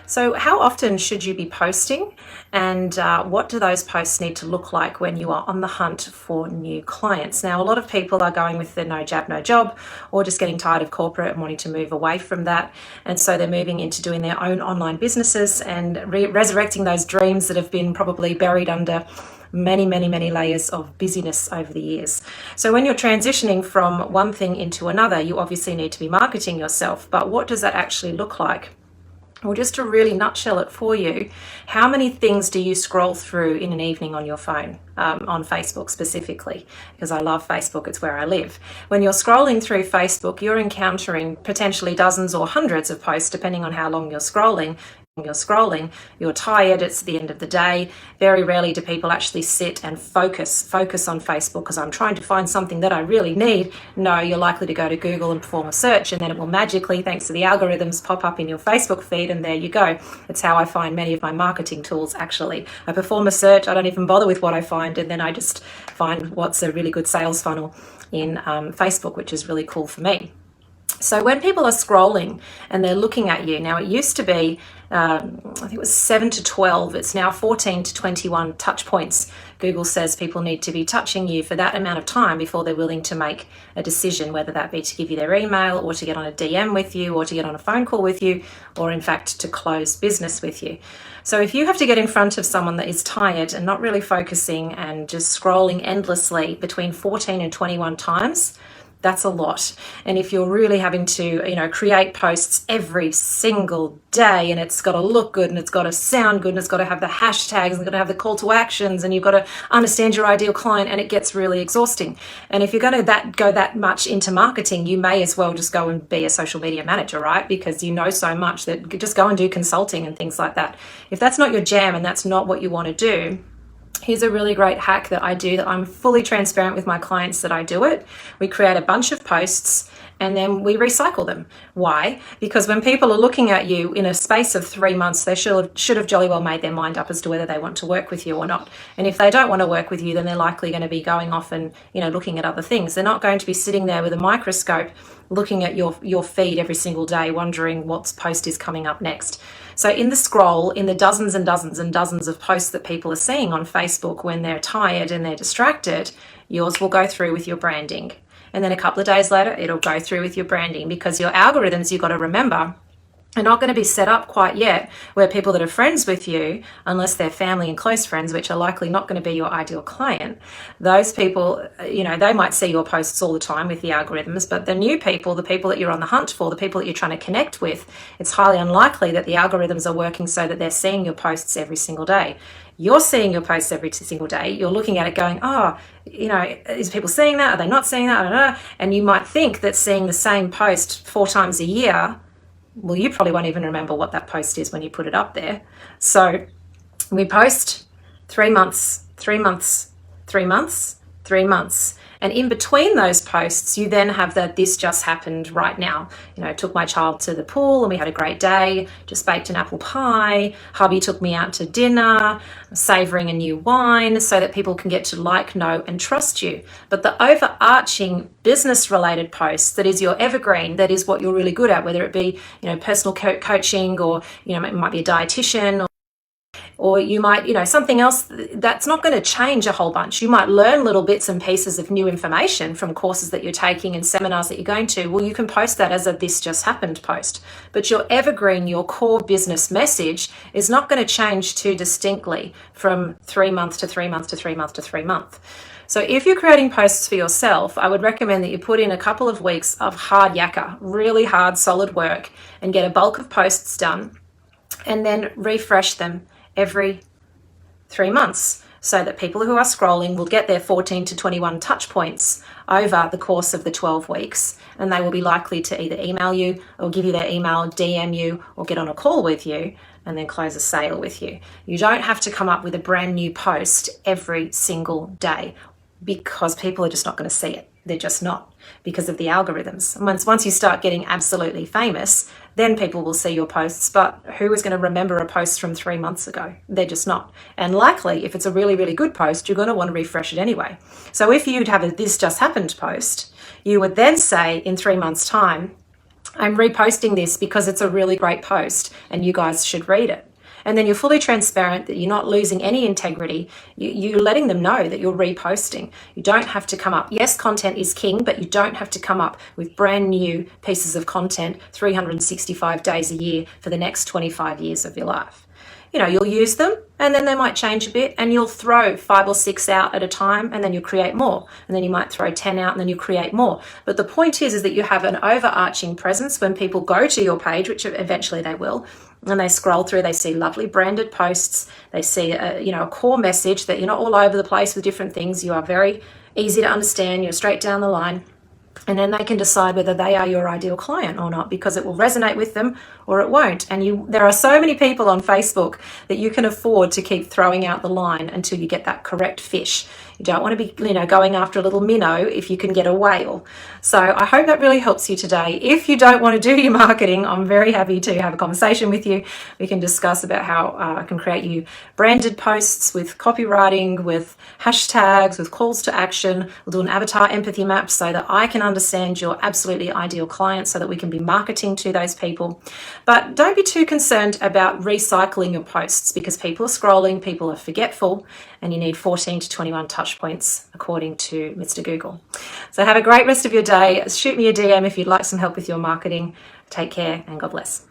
So how often should you be posting, and what do those posts need to look like when you are on the hunt for new clients? Now, a lot of people are going with the no jab, no job, or just getting tired of corporate and wanting to move away from that. And so they're moving into doing their own online businesses and resurrecting those dreams that have been probably buried under many layers of busyness over the years. So when you're transitioning from one thing into another, you obviously need to be marketing yourself. But what does that actually look like? Well, just to really nutshell it for you, how many things do you scroll through in an evening on your phone, on Facebook specifically? Because I love Facebook, it's where I live. When you're scrolling through Facebook, you're encountering potentially dozens or hundreds of posts, depending on how long you're scrolling. You're tired, it's the end of the day. Very rarely do people actually sit and focus on Facebook because I'm trying to find something that I really need. No, you're likely to go to Google and perform a search, and then it will magically, thanks to the algorithms, pop up in your Facebook feed, and there you go. It's how I find many of my marketing tools actually. I perform a search, I don't even bother with what I find, and then I just find what's a really good sales funnel in Facebook, which is really cool for me. So when people are scrolling and they're looking at you, now it used to be, I think it was 7 to 12, it's now 14 to 21 touch points. Google says people need to be touching you for that amount of time before they're willing to make a decision, whether that be to give you their email or to get on a DM with you or to get on a phone call with you, or in fact to close business with you. So if you have to get in front of someone that is tired and not really focusing and just scrolling endlessly between 14 and 21 times, that's a lot. And if you're really having to, create posts every single day, and it's got to look good and it's got to sound good and it's got to have the hashtags and it's got to have the call to actions and you've got to understand your ideal client, and it gets really exhausting. And if you're going to go that much into marketing, you may as well just go and be a social media manager, right? Because you know so much that just go and do consulting and things like that. If that's not your jam and that's not what you want to do, here's a really great hack that I do, that I'm fully transparent with my clients that I do it. We create a bunch of posts and then we recycle them. Why? Because when people are looking at you in a space of 3 months, they should have jolly well made their mind up as to whether they want to work with you or not. And if they don't want to work with you, then they're likely going to be going off and, looking at other things. They're not going to be sitting there with a microscope looking at your feed every single day, wondering what post is coming up next. So in the scroll, in the dozens and dozens and dozens of posts that people are seeing on Facebook when they're tired and they're distracted, yours will go through with your branding. And then a couple of days later, it'll go through with your branding, because your algorithms, you've got to remember, are not going to be set up quite yet where people that are friends with you, unless they're family and close friends, which are likely not going to be your ideal client, those people, they might see your posts all the time with the algorithms, but the new people, the people that you're on the hunt for, the people that you're trying to connect with, it's highly unlikely that the algorithms are working so that they're seeing your posts every single day. You're seeing your posts every single day. You're looking at it going, is people seeing that? Are they not seeing that? I don't know. And you might think that seeing the same post 4 times a year, well, you probably won't even remember what that post is when you put it up there. So we post 3 months, 3 months, 3 months, 3 months. And in between those posts, you then have that this just happened right now. Took my child to the pool and we had a great day, just baked an apple pie. Hubby took me out to dinner, savoring a new wine, so that people can get to like, know, and trust you. But the overarching business related posts, that is your evergreen, that is what you're really good at, whether it be, personal coaching, or, it might be a dietitian, or you might, something else that's not going to change a whole bunch. You might learn little bits and pieces of new information from courses that you're taking and seminars that you're going to. Well, you can post that as a this just happened post. But your evergreen, your core business message is not going to change too distinctly from 3 months to 3 months to 3 months to 3 months. So if you're creating posts for yourself, I would recommend that you put in a couple of weeks of hard yakka, really hard, solid work, and get a bulk of posts done, and then refresh them every 3 months, so that people who are scrolling will get their 14 to 21 touch points over the course of the 12 weeks, and they will be likely to either email you or give you their email, DM you, or get on a call with you and then close a sale with you. You don't have to come up with a brand new post every single day, because people are just not going to see it. They're just not, because of the algorithms. Once you start getting absolutely famous, then people will see your posts. But who is going to remember a post from 3 months ago? They're just not. And likely, if it's a really, really good post, you're going to want to refresh it anyway. So if you'd have a this just happened post, you would then say in 3 months' time, I'm reposting this because it's a really great post and you guys should read it. And then you're fully transparent that you're not losing any integrity. You're letting them know that you're reposting. You don't have to come up. Yes, content is king, but you don't have to come up with brand new pieces of content 365 days a year for the next 25 years of your life. You know, you'll use them and then they might change a bit, and you'll throw 5 or 6 out at a time, and then you'll create more. And then you might throw 10 out and then you'll create more. But the point is that you have an overarching presence when people go to your page, which eventually they will, and they scroll through, they see lovely branded posts, they see a core message that you're not all over the place with different things. You are very easy to understand, you're straight down the line. And then they can decide whether they are your ideal client or not, because it will resonate with them or it won't. And there are so many people on Facebook that you can afford to keep throwing out the line until you get that correct fish. You don't want to be, going after a little minnow if you can get a whale. So I hope that really helps you today. If you don't want to do your marketing, I'm very happy to have a conversation with you. We can discuss about how I can create you branded posts with copywriting, with hashtags, with calls to action. We'll do an avatar empathy map so that I can understand your absolutely ideal client, so that we can be marketing to those people. But don't be too concerned about recycling your posts, because people are scrolling, people are forgetful, and you need 14 to 21 touch points according to Mr. Google. So have a great rest of your day. Shoot me a DM if you'd like some help with your marketing. Take care and God bless.